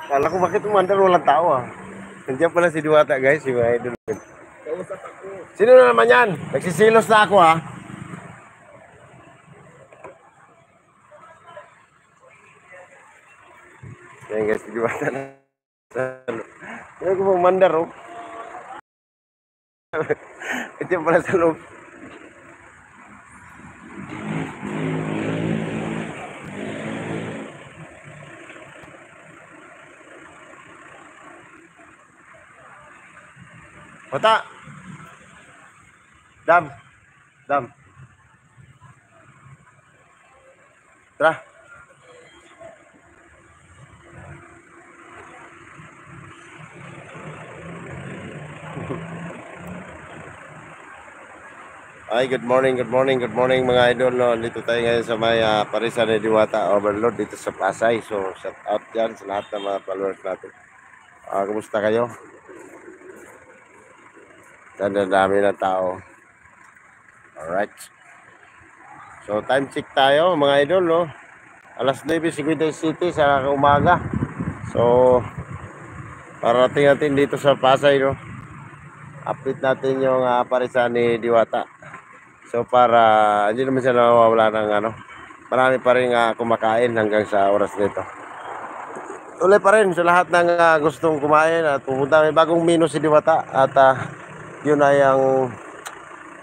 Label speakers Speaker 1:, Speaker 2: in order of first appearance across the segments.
Speaker 1: Kala ko bakit umandar walang tao ah. Nandiyan pala si Diwata guys, yung mga idol. Sino na naman yan? Nagsisilos na ako ah. Yan guys, si Diwata na. Hindi ko umandar oh. Nandiyan pala sa loob. Bata. Dam. Dam. Tara. Ay, good morning mga idol. No? Dito tayo ngayon sa may Parisan ni Diwata Overload dito sa Pasay. So, shout out dyan sa lahat ng mga followers natin. Kumusta kayo? Dami ng tao. Alright. So, time check tayo mga idol. No? Alas 9:50 City sa umaga. So, parating natin dito sa Pasay. No? Update natin yung Parisan ni Diwata. So para hindi naman siya nawawala ng marami pa rin kumakain hanggang sa oras nito. Tuloy pa rin sa lahat ng gustong kumain at pupunta. May bagong menu si Diwata at yun ay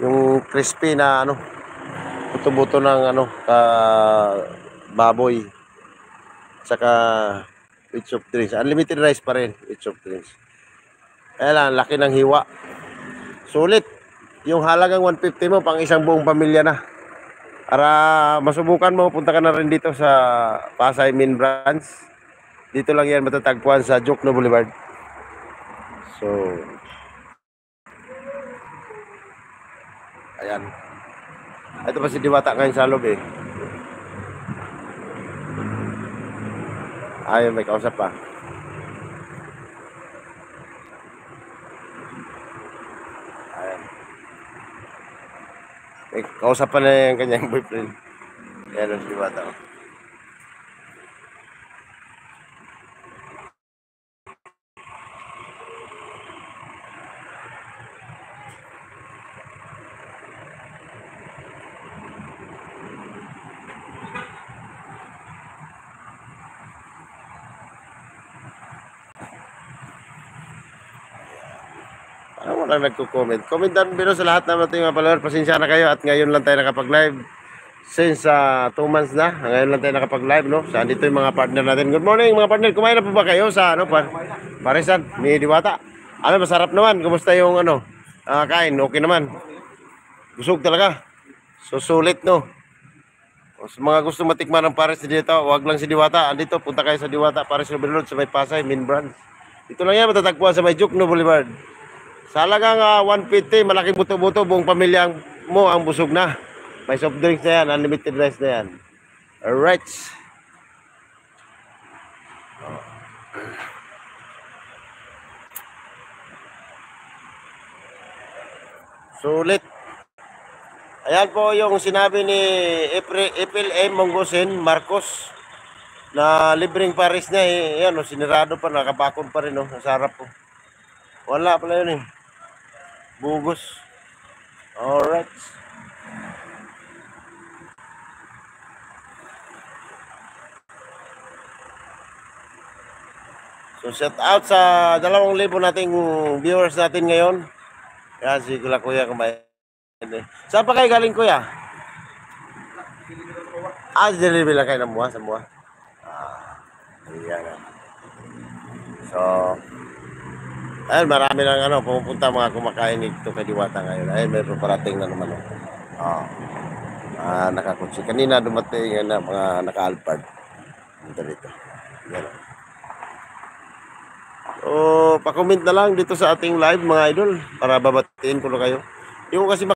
Speaker 1: yung crispy na buto-buto ng baboy saka with soft drinks. Unlimited rice pa rin with soft drinks. Kaya lang, laki ng hiwa. Sulit. Yung halagang 150 mo pang isang buong pamilya na. Para masubukan mo, punta ka na rin dito sa Pasay Main Branch. Dito lang yan matatagpuan sa Jokno Boulevard. So, ayan. Ito pa si Diwata ngayon sa loob eh. Ayun, may kausap pa. Kausap pa na yung kanyang boyfriend. Yan ang Diwata. Parang wala nagko-comment. Comment down below sa lahat ng ating mga follower. Pasensya na kayo at ngayon lang tayo nakapag-live. Since 2 months na, ngayon lang tayo nakapag-live, no? So, andito yung mga partner natin. Good morning mga partner. Kumain na po ba kayo sa Parisan ni Diwata? Masarap naman. Kumusta yung kain? Okay naman. Busog talaga. So, sulit, no? O, sa mga gusto matikman ng Paris dito, wag lang si Diwata. Andito, punta kayo sa Diwata Paris Overload sa may Pasay, Main Branch. Dito lang yan, matatagpuan sa may Jokno Boulevard. Sa halagang 150, malaking buto-buto, buong pamilyang mo ang busog na. May soft drinks na yan, unlimited rice na yan. Alright. Sulit. Ayan po yung sinabi ni April M. Monggosen Marcos na libreng Paris niya eh. Ayan, sinirado pa, nakabakon pa rin. Nasarap po. Wala pala yun eh. Bugos. Alright. So shout out sa 2,000 nating viewers natin ngayon. Yan si Kuya kumain. Saan pa kayo galing kuya? Delivery lang kayo ng buha sa buha. Ayan. So ayun, marami lang pumupunta mga kumakain dito kay Diwata ngayon. Ayun, may parating na naman. Nakakutsi. Kanina dumating mga naka-Alphard. Dito. Yan. So, pa-comment na lang dito sa ating live mga idol para babatiin ko na kayo. Yung kasi